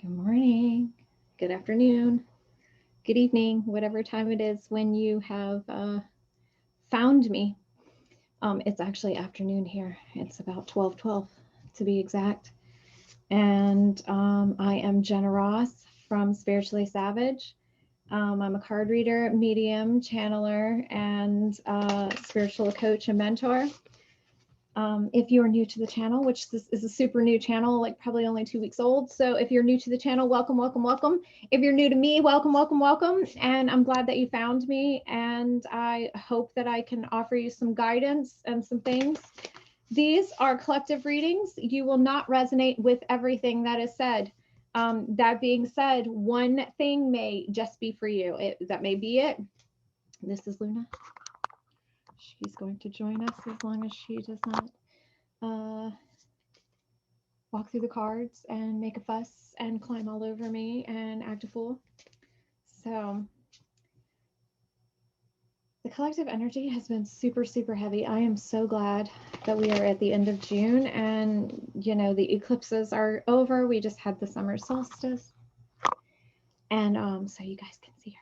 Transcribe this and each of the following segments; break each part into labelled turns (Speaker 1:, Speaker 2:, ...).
Speaker 1: Good morning, good afternoon, good evening, whatever time it is when you have found me. It's actually afternoon here. It's about 12:12 to be exact. And I am Jenna Ross from Spiritually Savage. I'm a card reader, medium, channeler, and spiritual coach and mentor. If you're new to the channel, which this is a super new channel, like probably only 2 weeks old. So if you're new to the channel, welcome, welcome, welcome. If you're new to me, welcome, welcome, welcome. And I'm glad that you found me. And I hope that I can offer you some guidance and some things. These are collective readings. You will not resonate with everything that is said. That being said, one thing may just be for you. That may be it. This is Luna. She's going to join us as long as she does not walk through the cards and make a fuss and climb all over me and act a fool. So the collective energy has been super, super heavy. I am so glad that we are at the end of June and, the eclipses are over. We just had the summer solstice. And so you guys can see her.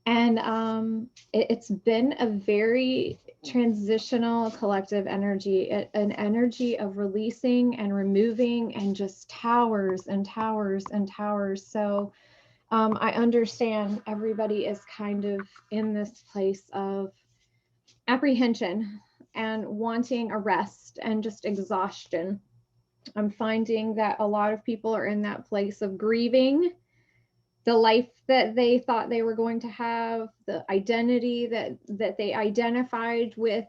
Speaker 1: And it's been a very transitional collective energy, an energy of releasing and removing and just towers and towers and towers. So I understand everybody is kind of in this place of apprehension and wanting a rest and just exhaustion. I'm finding that a lot of people are in that place of grieving the life that they thought they were going to have, the identity that they identified with,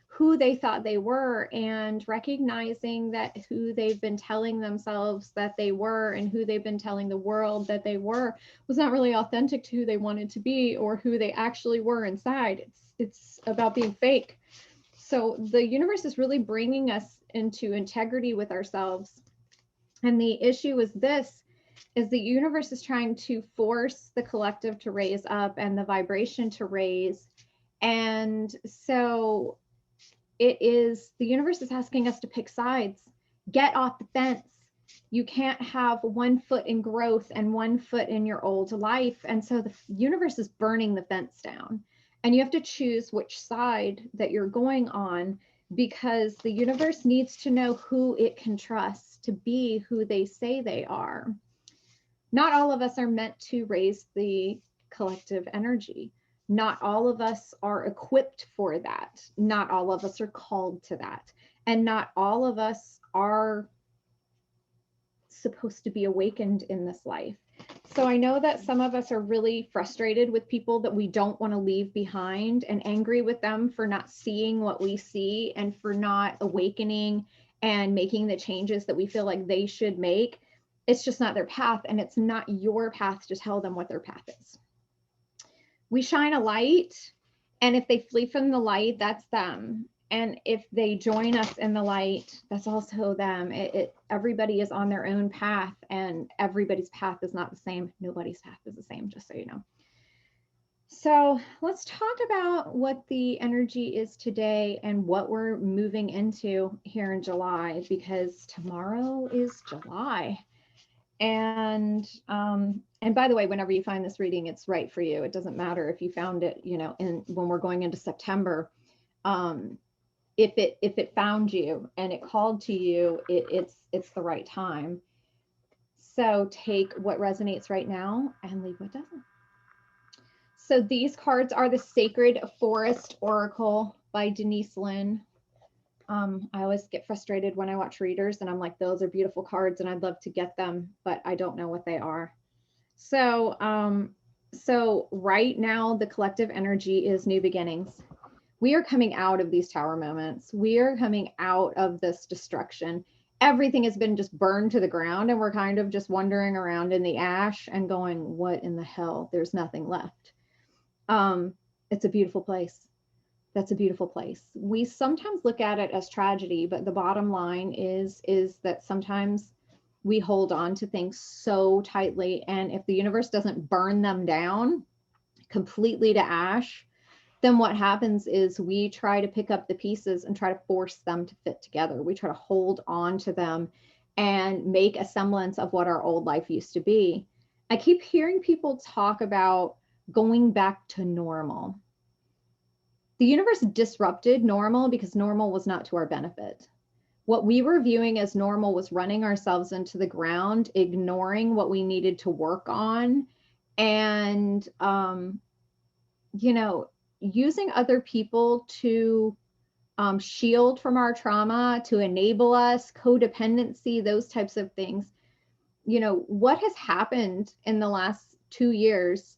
Speaker 1: who they thought they were, and recognizing that who they've been telling themselves that they were and who they've been telling the world that they were was not really authentic to who they wanted to be or who they actually were inside. It's about being fake. So the universe is really bringing us into integrity with ourselves. And the issue is this, is the universe is trying to force the collective to raise up and the vibration to raise. And so the universe is asking us to pick sides, get off the fence. You can't have 1 foot in growth and 1 foot in your old life. And so the universe is burning the fence down. And you have to choose which side that you're going on, because the universe needs to know who it can trust to be who they say they are. Not all of us are meant to raise the collective energy. Not all of us are equipped for that. Not all of us are called to that. And not all of us are supposed to be awakened in this life. So I know that some of us are really frustrated with people that we don't want to leave behind and angry with them for not seeing what we see and for not awakening and making the changes that we feel like they should make. It's just not their path, and it's not your path to tell them what their path is. We shine a light, and if they flee from the light, that's them. And if they join us in the light, that's also them. Everybody is on their own path, and everybody's path is not the same. Nobody's path is the same, just so you know. So let's talk about what the energy is today and what we're moving into here in July, because tomorrow is July. And by the way, whenever you find this reading, it's right for you. It doesn't matter if you found it, when we're going into September. If it found you and it called to you, it's the right time. So take what resonates right now and leave what doesn't. So these cards are the Sacred Forest Oracle by Denise Linn. I always get frustrated when I watch readers and I'm like, those are beautiful cards and I'd love to get them, but I don't know what they are. So right now the collective energy is new beginnings. We are coming out of these tower moments. We are coming out of this destruction. Everything has been just burned to the ground and we're kind of just wandering around in the ash and going, what in the hell? There's nothing left. It's a beautiful place. That's a beautiful place. We sometimes look at it as tragedy, but the bottom line is that sometimes we hold on to things so tightly, and if the universe doesn't burn them down completely to ash, then what happens is we try to pick up the pieces and try to force them to fit together. We try to hold on to them and make a semblance of what our old life used to be. I keep hearing people talk about going back to normal. The universe disrupted normal because normal was not to our benefit. What we were viewing as normal was running ourselves into the ground, ignoring what we needed to work on, and using other people to shield from our trauma, to enable us, codependency, those types of things. What has happened in the last 2 years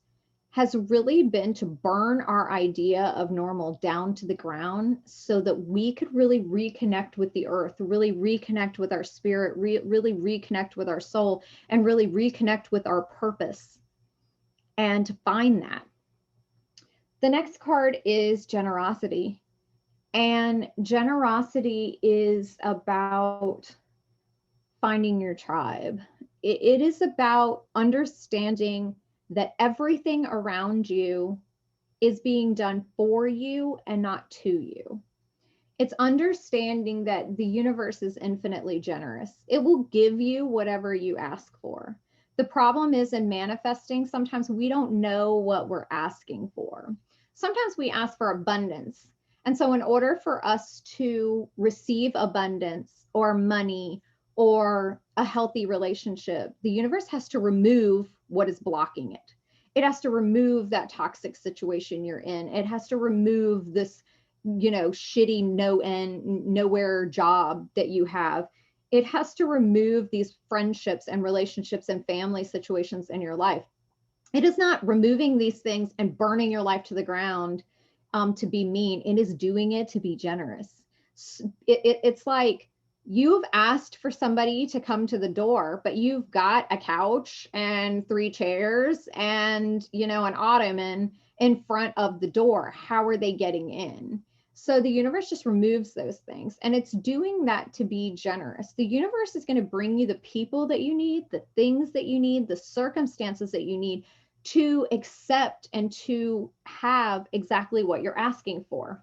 Speaker 1: has really been to burn our idea of normal down to the ground so that we could really reconnect with the earth, really reconnect with our spirit, really reconnect with our soul, and really reconnect with our purpose, and to find that. The next card is generosity. And generosity is about finding your tribe. It is about understanding that everything around you is being done for you and not to you. It's understanding that the universe is infinitely generous. It will give you whatever you ask for. The problem is in manifesting, sometimes we don't know what we're asking for. Sometimes we ask for abundance. And so in order for us to receive abundance or money or a healthy relationship, the universe has to remove what is blocking it. It has to remove that toxic situation you're in. It has to remove this, shitty nowhere job that you have. It has to remove these friendships and relationships and family situations in your life. It is not removing these things and burning your life to the ground to be mean. It is doing it to be generous. It's like you've asked for somebody to come to the door, but you've got a couch and 3 chairs and, an ottoman in front of the door. How are they getting in? So the universe just removes those things, and it's doing that to be generous. The universe is going to bring you the people that you need, the things that you need, the circumstances that you need to accept and to have exactly what you're asking for.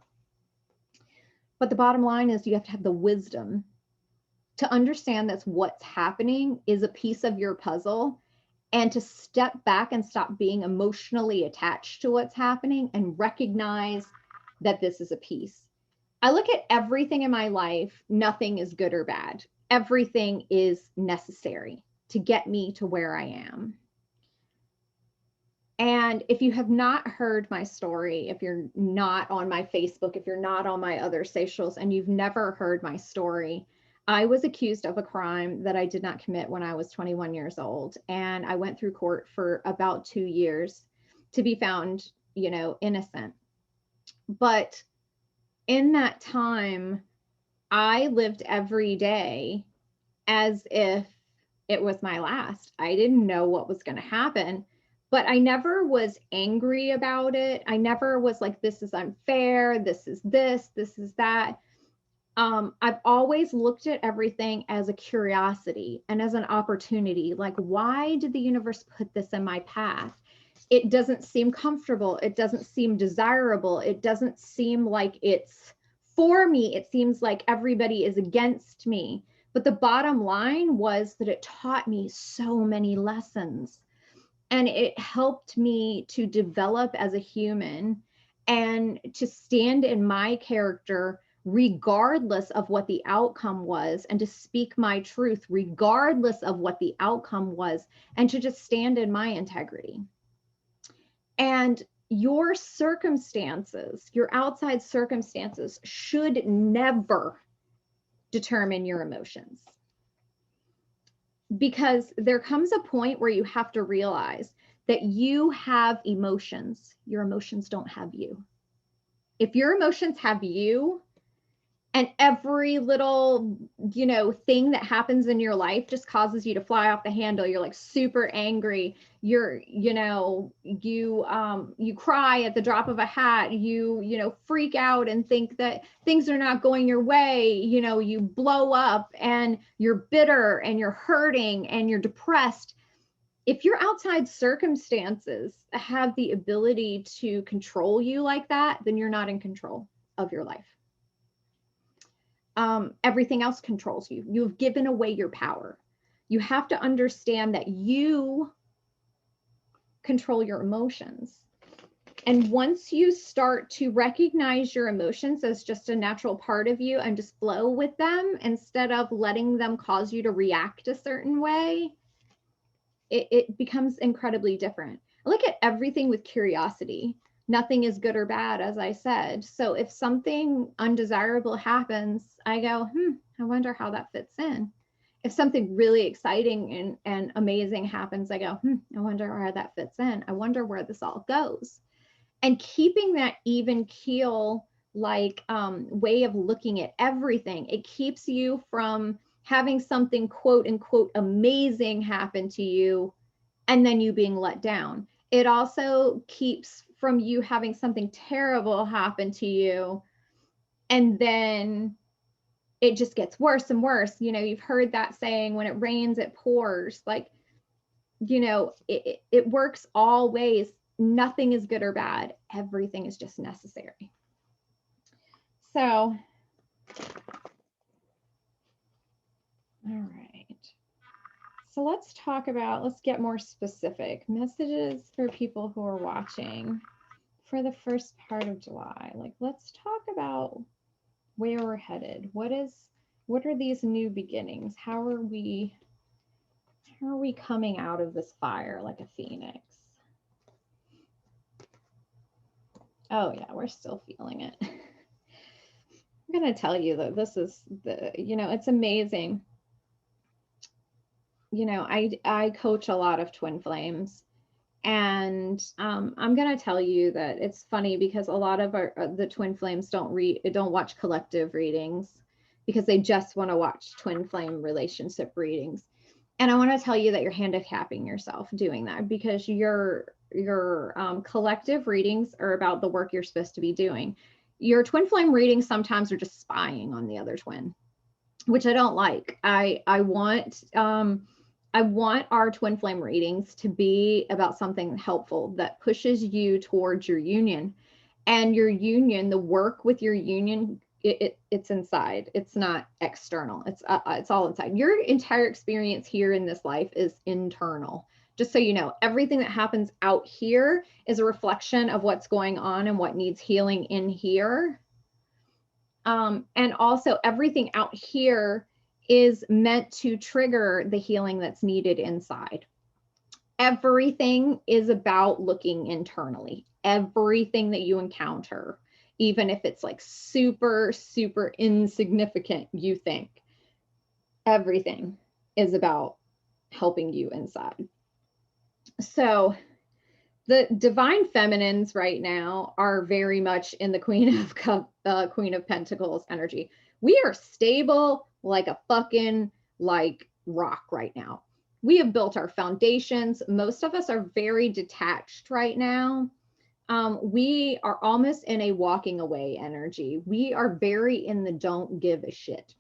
Speaker 1: But the bottom line is you have to have the wisdom to understand that what's happening is a piece of your puzzle, and to step back and stop being emotionally attached to what's happening and recognize that this is a piece. I look at everything in my life, nothing is good or bad. Everything is necessary to get me to where I am. And if you have not heard my story, if you're not on my Facebook, if you're not on my other socials, and you've never heard my story, I was accused of a crime that I did not commit when I was 21 years old. And I went through court for about 2 years to be found, innocent. But in that time, I lived every day as if it was my last. I didn't know what was going to happen, but I never was angry about it. I never was like, this is unfair. This is that. I've always looked at everything as a curiosity and as an opportunity. Like, why did the universe put this in my path? It doesn't seem comfortable. It doesn't seem desirable. It doesn't seem like it's for me. It seems like everybody is against me. But the bottom line was that it taught me so many lessons, and it helped me to develop as a human and to stand in my character regardless of what the outcome was, and to speak my truth regardless of what the outcome was, and to just stand in my integrity. And your circumstances, your outside circumstances, should never determine your emotions. Because there comes a point where you have to realize that you have emotions. Your emotions don't have you. If your emotions have you, and every little, thing that happens in your life just causes you to fly off the handle, you're like super angry, you cry at the drop of a hat, you freak out and think that things are not going your way, you blow up and you're bitter and you're hurting and you're depressed. If your outside circumstances have the ability to control you like that, then you're not in control of your life. everything else controls you. You've given away your power. You have to understand that you control your emotions. And once you start to recognize your emotions as just a natural part of you and just flow with them instead of letting them cause you to react a certain way, it becomes incredibly different. I look at everything with curiosity. Nothing is good or bad, as I said. So if something undesirable happens, I go, I wonder how that fits in. If something really exciting and amazing happens, I go, I wonder where that fits in. I wonder where this all goes. And keeping that even keel, like way of looking at everything, it keeps you from having something quote unquote amazing happen to you and then you being let down. It also keeps from you having something terrible happen to you and then it just gets worse and worse. You know, you've heard that saying, when it rains, it pours. Like, you know, it works all ways. Nothing is good or bad. Everything is just necessary. So, all right. So let's get more specific. Messages for people who are watching for the first part of July. Like, let's talk about where we're headed. What are these new beginnings? How are we coming out of this fire like a phoenix? Oh yeah, we're still feeling it. I'm going to tell you that this is it's amazing. You know, I coach a lot of twin flames, and I'm going to tell you that it's funny because a lot of the twin flames don't watch collective readings because they just want to watch twin flame relationship readings. And I want to tell you that you're handicapping yourself doing that, because your collective readings are about the work you're supposed to be doing. Your twin flame readings sometimes are just spying on the other twin, which I don't like. I want our twin flame readings to be about something helpful that pushes you towards your union. And your union, the work with your union, it's inside. It's not external. It's all inside. Your entire experience here in this life is internal. Just so you know, everything that happens out here is a reflection of what's going on and what needs healing in here. And also everything out here is meant to trigger the healing that's needed inside. Everything is about looking internally. Everything that you encounter, even if it's like super, super insignificant, you think, everything is about helping you inside. So the divine feminines right now are very much in the Queen of Pentacles energy. We are stable like a fucking rock right now. We have built our foundations. Most of us are very detached right now. We are almost in a walking away energy. We are very in the don't give a shit.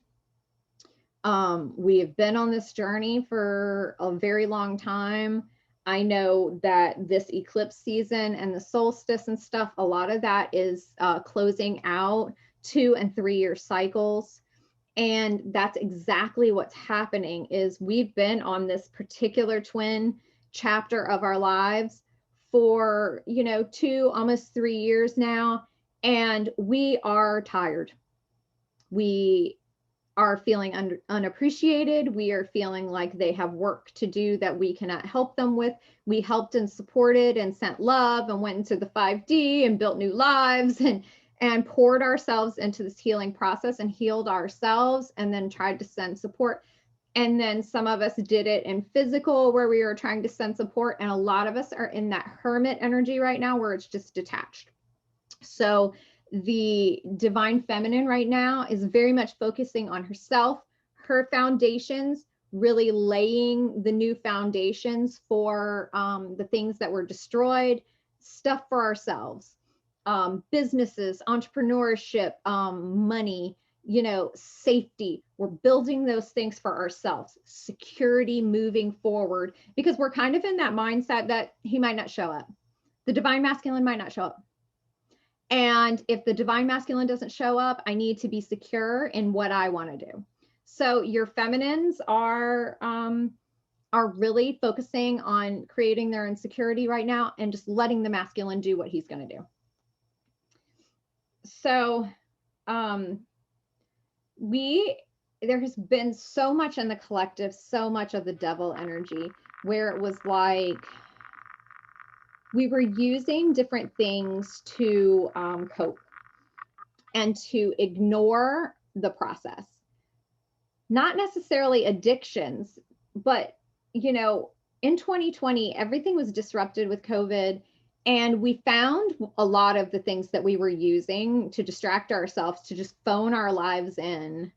Speaker 1: We have been on this journey for a very long time. I know that this eclipse season and the solstice and stuff, a lot of that is closing out 2 and 3 year cycles. And that's exactly what's happening. Is we've been on this particular twin chapter of our lives for, 2, almost 3 years now. And we are tired. We are feeling unappreciated. We are feeling like they have work to do that we cannot help them with. We helped and supported and sent love and went into the 5D and built new lives and poured ourselves into this healing process and healed ourselves, and then tried to send support. And then some of us did it in physical, where we were trying to send support. And a lot of us are in that hermit energy right now, where it's just detached. So the divine feminine right now is very much focusing on herself, her foundations, really laying the new foundations for the things that were destroyed, stuff for ourselves, businesses, entrepreneurship, money, safety. We're building those things for ourselves, security moving forward, because we're kind of in that mindset that he might not show up. The divine masculine might not show up. And if the divine masculine doesn't show up, I need to be secure in what I want to do. So your feminines are really focusing on creating their insecurity right now and just letting the masculine do what he's going to do. So there has been so much in the collective, so much of the devil energy where it was like we were using different things to cope and to ignore the process. Not necessarily addictions, but, you know, in 2020, everything was disrupted with COVID. And we found a lot of the things that we were using to distract ourselves, to just phone our lives in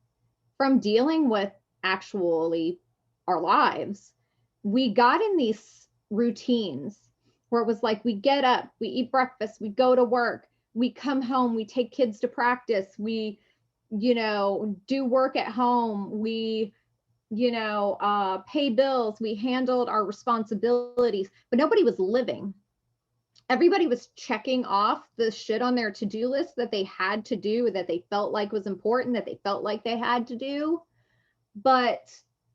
Speaker 1: from dealing with actually our lives. We got in these routines where it was like we get up, we eat breakfast, we go to work, we come home, we take kids to practice, we, you know, do work at home, we, you know, pay bills, we handled our responsibilities, but nobody was living. Everybody was checking off the shit on their to-do list that they had to do, that they felt like was important, that they felt like they had to do, but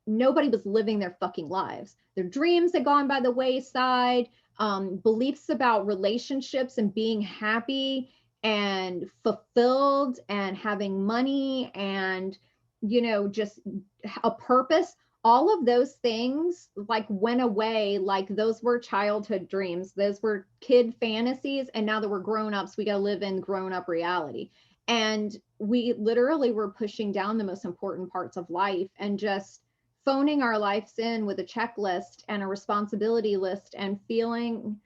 Speaker 1: nobody was living their fucking lives. Their dreams had gone by the wayside. Beliefs about relationships and being happy and fulfilled and having money and, you know, just a purpose, all of those things like went away. Like those were childhood dreams, those were kid fantasies, and now that we're grown-ups, we got to live in grown-up reality. And we literally were pushing down the most important parts of life and just phoning our lives in with a checklist and a responsibility list and feeling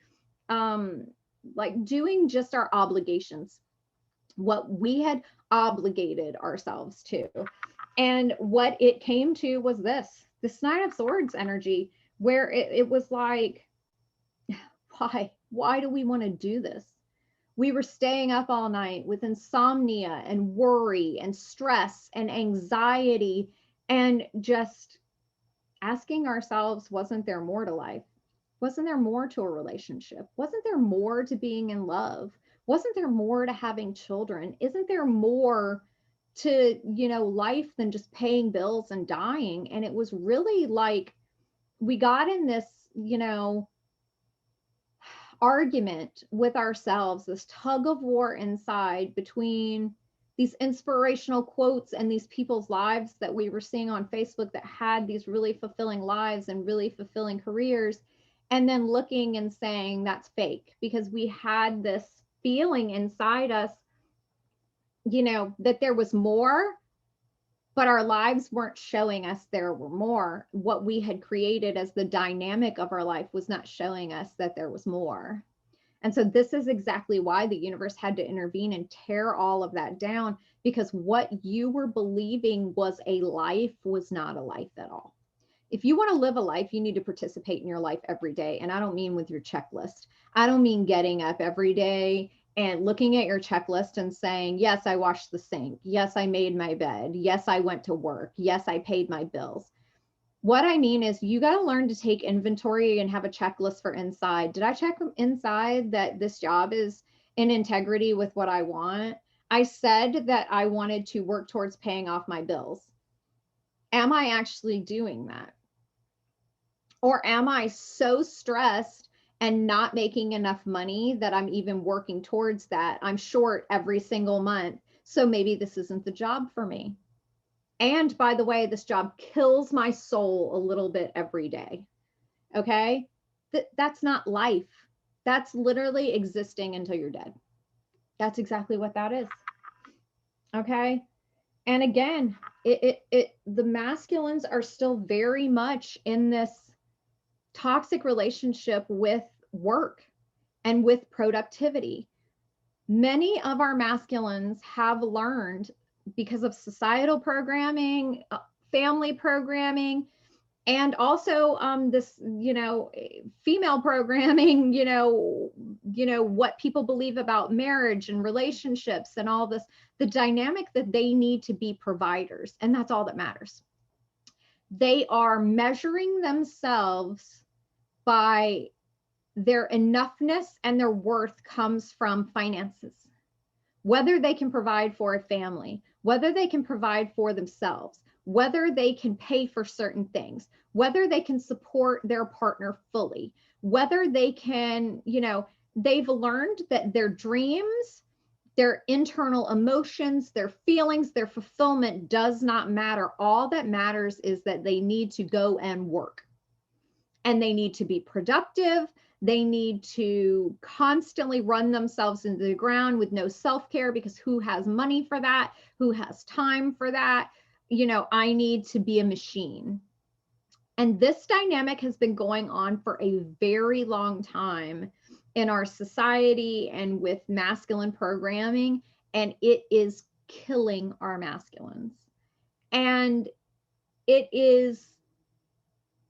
Speaker 1: like doing just our obligations, what we had obligated ourselves to. And what it came to was this Nine of Swords energy, where it was like, why do we want to do this? We were staying up all night with insomnia and worry and stress and anxiety and just asking ourselves, wasn't there more to life? Wasn't there more to a relationship? Wasn't there more to being in love? Wasn't there more to having children? Isn't there more to, you know, life than just paying bills and dying? And it was really like we got in this, you know, argument with ourselves, this tug of war inside between these inspirational quotes and these people's lives that we were seeing on Facebook that had these really fulfilling lives and really fulfilling careers, and then looking and saying that's fake, because we had this feeling inside us, you know, that there was more, but our lives weren't showing us there were more. What we had created as the dynamic of our life was not showing us that there was more. And so this is exactly why the universe had to intervene and tear all of that down, because what you were believing was a life was not a life at all. If you want to live a life, you need to participate in your life every day. And I don't mean with your checklist. I don't mean getting up every day and looking at your checklist and saying, yes, I washed the sink. Yes, I made my bed. Yes, I went to work. Yes, I paid my bills. What I mean is you got to learn to take inventory and have a checklist for inside. Did I check inside that this job is in integrity with what I want? I said that I wanted to work towards paying off my bills. Am I actually doing that? Or am I so stressed and not making enough money that I'm even working towards that? I'm short every single month. So maybe this isn't the job for me. And by the way, this job kills my soul a little bit every day. Okay. That's not life. That's literally existing until you're dead. That's exactly what that is. Okay. And again, the masculines are still very much in this toxic relationship with work and with productivity. Many of our masculines have learned, because of societal programming, family programming, and also this, you know, female programming, you know, what people believe about marriage and relationships and all this, the dynamic that they need to be providers. And that's all that matters. They are measuring themselves by their enoughness, and their worth comes from finances. whether they can provide for a family, whether they can provide for themselves, whether they can pay for certain things, whether they can support their partner fully, whether they can, they've learned that their dreams, their internal emotions, their feelings, their fulfillment does not matter. All that matters is that they need to go and work, and they need to be productive. They need to constantly run themselves into the ground with no self-care, because who has money for that? Who has time for that? I need to be a machine. And this dynamic has been going on for a very long time in our society and with masculine programming, and it is killing our masculines. And it is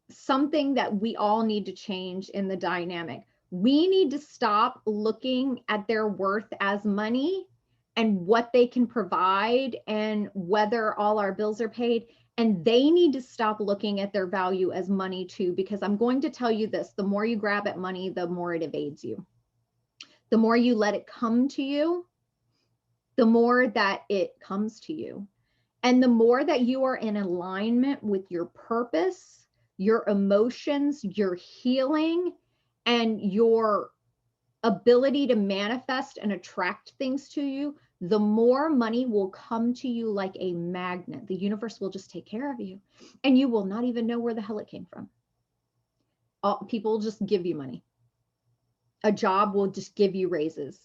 Speaker 1: something that we all need to change in the dynamic. We need to stop looking at their worth as money and what they can provide and whether all our bills are paid. And they need to stop looking at their value as money too, because I'm going to tell you this: the more you grab at money, the more it evades you. The more you let it come to you, the more that it comes to you. And the more that you are in alignment with your purpose, your emotions, your healing, and your ability to manifest and attract things to you, the more money will come to you like a magnet. The universe will just take care of you, and you will not even know where the hell it came from. People just give you money. A job will just give you raises.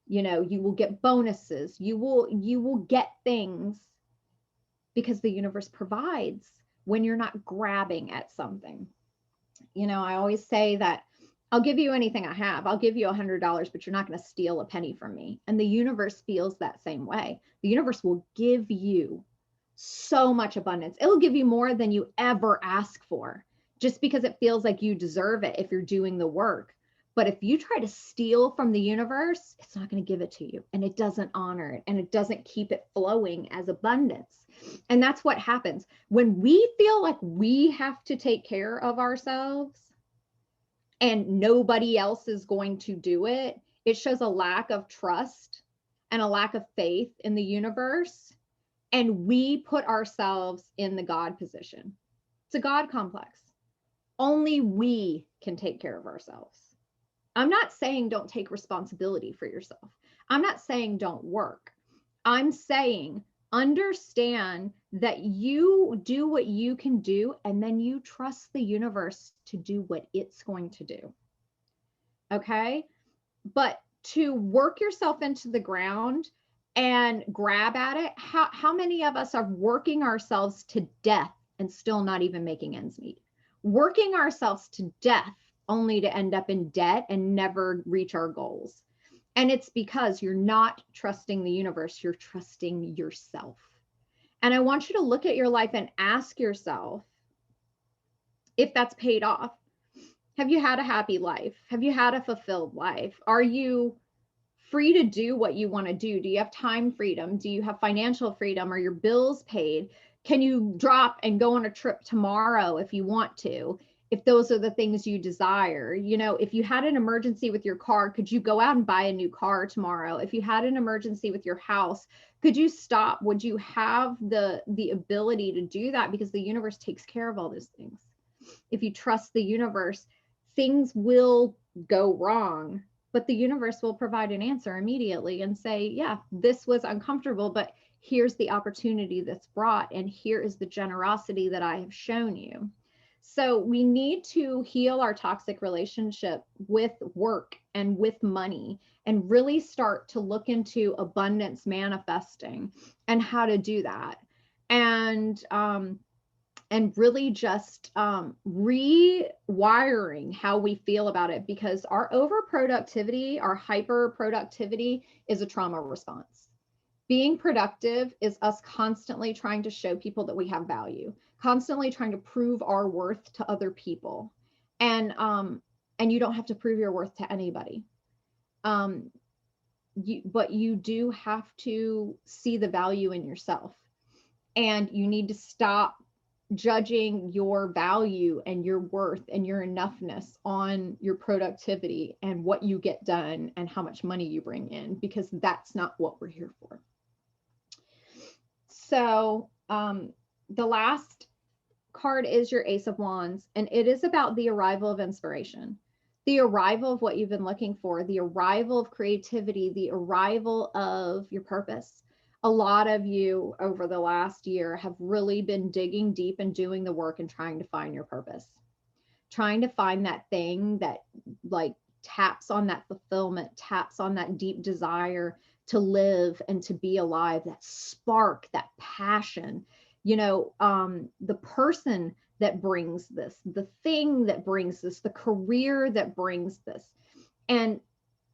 Speaker 1: You will get bonuses. You will get things because the universe provides when you're not grabbing at something. I always say that I'll give you anything I have. I'll give you $100, but you're not going to steal a penny from me. And the universe feels that same way. The universe will give you so much abundance. It'll give you more than you ever ask for, just because it feels like you deserve it if you're doing the work. But if you try to steal from the universe, it's not going to give it to you, and it doesn't honor it, and it doesn't keep it flowing as abundance. And that's what happens when we feel like we have to take care of ourselves and nobody else is going to do it. It shows a lack of trust and a lack of faith in the universe. And we put ourselves in the God position. It's a God complex. Only we can take care of ourselves. I'm not saying don't take responsibility for yourself. I'm not saying don't work. I'm saying understand that you do what you can do, and then you trust the universe to do what it's going to do. Okay? But to work yourself into the ground and grab at it, how many of us are working ourselves to death and still not even making ends meet? Working ourselves to death only to end up in debt and never reach our goals. And it's because you're not trusting the universe, you're trusting yourself. And I want you to look at your life and ask yourself if that's paid off. Have you had a happy life? Have you had a fulfilled life? Are you free to do what you want to do? Do you have time freedom? Do you have financial freedom? Are your bills paid? Can you drop and go on a trip tomorrow if you want to? If those are the things you desire. If you had an emergency with your car, could you go out and buy a new car tomorrow? If you had an emergency with your house, could you stop? Would you have the ability to do that? Because the universe takes care of all those things. If you trust the universe, things will go wrong, but the universe will provide an answer immediately and say, yeah, this was uncomfortable, but here's the opportunity that's brought, and here is the generosity that I have shown you. So we need to heal our toxic relationship with work and with money, and really start to look into abundance manifesting and how to do that. And really just rewiring how we feel about it, because our overproductivity, our hyper productivity is a trauma response. Being productive is us constantly trying to show people that we have value, constantly trying to prove our worth to other people. And you don't have to prove your worth to anybody. But you do have to see the value in yourself, and you need to stop judging your value and your worth and your enoughness on your productivity and what you get done and how much money you bring in, because that's not what we're here for. So the last card is your Ace of Wands, and it is about the arrival of inspiration, the arrival of what you've been looking for, the arrival of creativity, the arrival of your purpose. A lot of you over the last year have really been digging deep and doing the work and trying to find your purpose, trying to find that thing that like taps on that fulfillment, taps on that deep desire to live and to be alive, that spark, that passion, the person that brings this, the thing that brings this, the career that brings this. And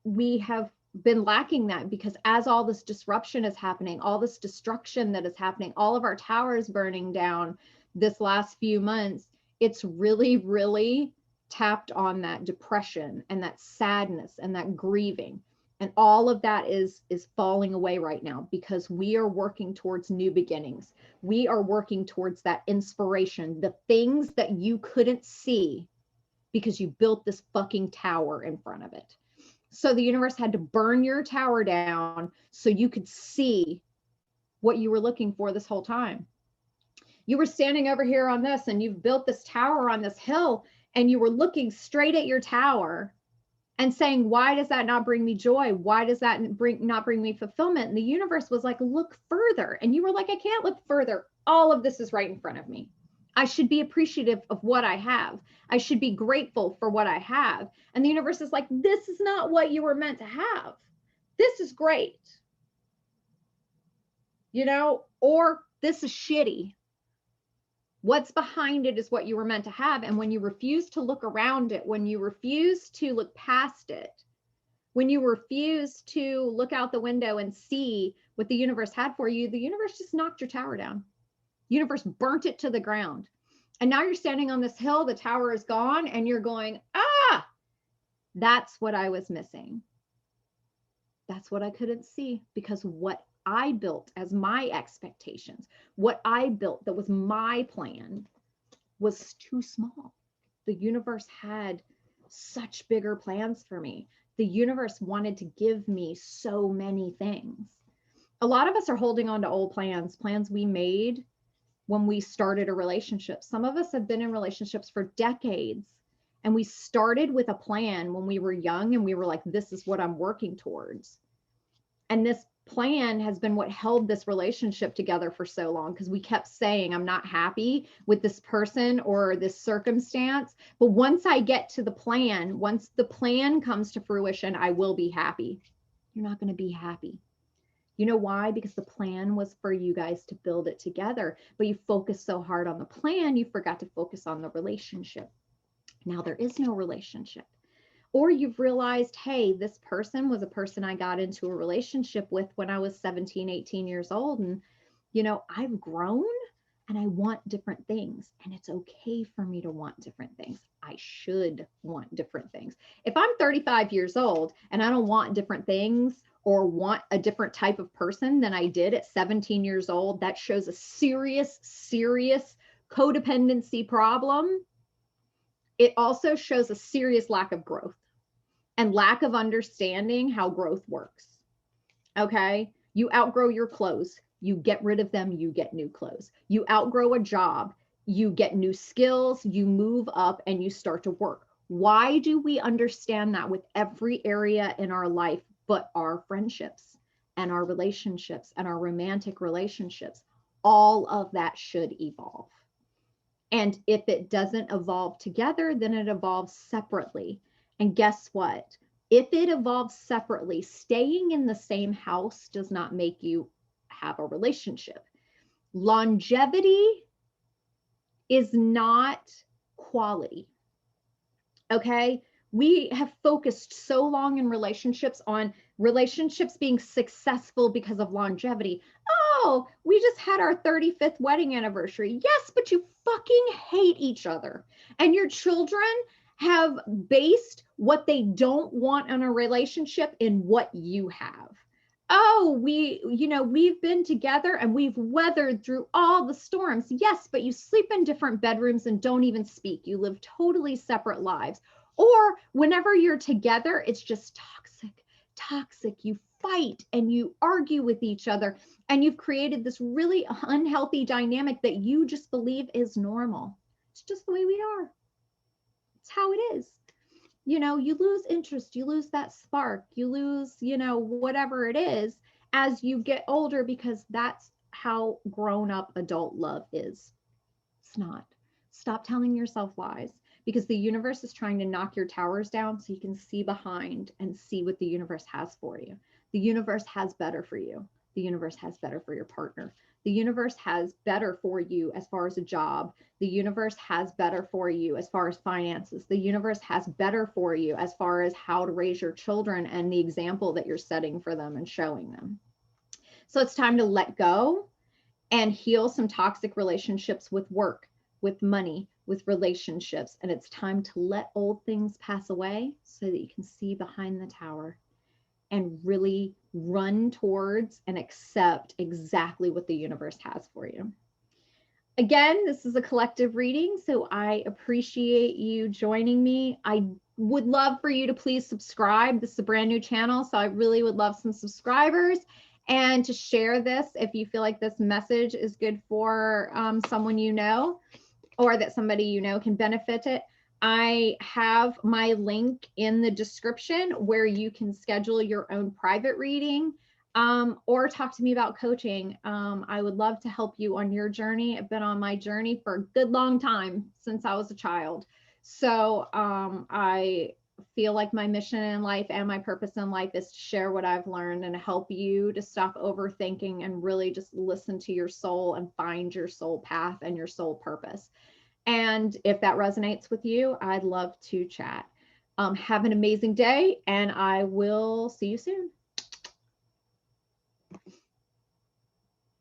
Speaker 1: we have been lacking that, because as all this disruption is happening, all this destruction that is happening, all of our towers burning down this last few months, it's really, really tapped on that depression and that sadness and that grieving. And all of that is falling away right now, because we are working towards new beginnings. We are working towards that inspiration, the things that you couldn't see because you built this fucking tower in front of it. So the universe had to burn your tower down so you could see what you were looking for this whole time. You were standing over here on this, and you've built this tower on this hill, and you were looking straight at your tower and saying, why does that not bring me joy? Why does that not bring me fulfillment? And the universe was like, look further. And you were like, I can't look further. All of this is right in front of me. I should be appreciative of what I have. I should be grateful for what I have. And the universe is like, this is not what you were meant to have. This is great. Or this is shitty. What's behind it is what you were meant to have. And when you refuse to look around it, when you refuse to look past it, when you refuse to look out the window and see what the universe had for you, the universe just knocked your tower down. The universe burnt it to the ground. And now you're standing on this hill, the tower is gone, and you're going, that's what I was missing. That's what I couldn't see, because what I built as my expectations, what I built that was my plan, was too small. The universe had such bigger plans for me. The universe wanted to give me so many things. A lot of us are holding on to old plans we made when we started a relationship. Some of us have been in relationships for decades, and we started with a plan when we were young, and we were like, this is what I'm working towards. And this plan has been what held this relationship together for so long, because we kept saying, I'm not happy with this person or this circumstance, but once I get to the plan, once the plan comes to fruition, I will be happy. You're not going to be happy. You know why? Because the plan was for you guys to build it together, but you focused so hard on the plan, you forgot to focus on the relationship. Now there is no relationship. Or you've realized, hey, this person was a person I got into a relationship with when I was 17, 18 years old. And, I've grown and I want different things. And it's okay for me to want different things. I should want different things. If I'm 35 years old and I don't want different things or want a different type of person than I did at 17 years old, that shows a serious, serious codependency problem. It also shows a serious lack of growth and lack of understanding how growth works. Okay? You outgrow your clothes, you get rid of them, you get new clothes. You outgrow a job, you get new skills, you move up and you start to work. Why do we understand that with every area in our life but our friendships and our relationships and our romantic relationships? All of that should evolve. And if it doesn't evolve together, then it evolves separately. And guess what? If it evolves separately, staying in the same house does not make you have a relationship. Longevity is not quality. Okay? We have focused so long in relationships on relationships being successful because of longevity. Oh, we just had our 35th wedding anniversary. Yes, but you fucking hate each other. And your children have based what they don't want in a relationship in what you have. oh, we've been together and we've weathered through all the storms. Yes, but you sleep in different bedrooms and don't even speak. You live totally separate lives. Or whenever you're together, it's just toxic. You fight and you argue with each other, and you've created this really unhealthy dynamic that you just believe is normal. It's just the way we are. It's how it is. You lose interest, you lose that spark, you lose, whatever it is as you get older, because that's how grown up adult love is. It's not. Stop telling yourself lies, because the universe is trying to knock your towers down so you can see behind and see what the universe has for you. The universe has better for you. The universe has better for your partner. The universe has better for you as far as a job. The universe has better for you as far as finances. The universe has better for you as far as how to raise your children and the example that you're setting for them and showing them. So it's time to let go and heal some toxic relationships with work, with money, with relationships. And it's time to let old things pass away so that you can see behind the tower and really run towards and accept exactly what the universe has for you. Again, this is a collective reading, so I appreciate you joining me. I would love for you to please subscribe. This is a brand new channel, so I really would love some subscribers, and to share this if you feel like this message is good for someone you know, or that somebody you know can benefit it. I have my link in the description where you can schedule your own private reading, or talk to me about coaching. I would love to help you on your journey. I've been on my journey for a good long time, since I was a child. So I feel like my mission in life and my purpose in life is to share what I've learned and help you to stop overthinking and really just listen to your soul and find your soul path and your soul purpose. And if that resonates with you, I'd love to chat. Have an amazing day, and I will see you soon.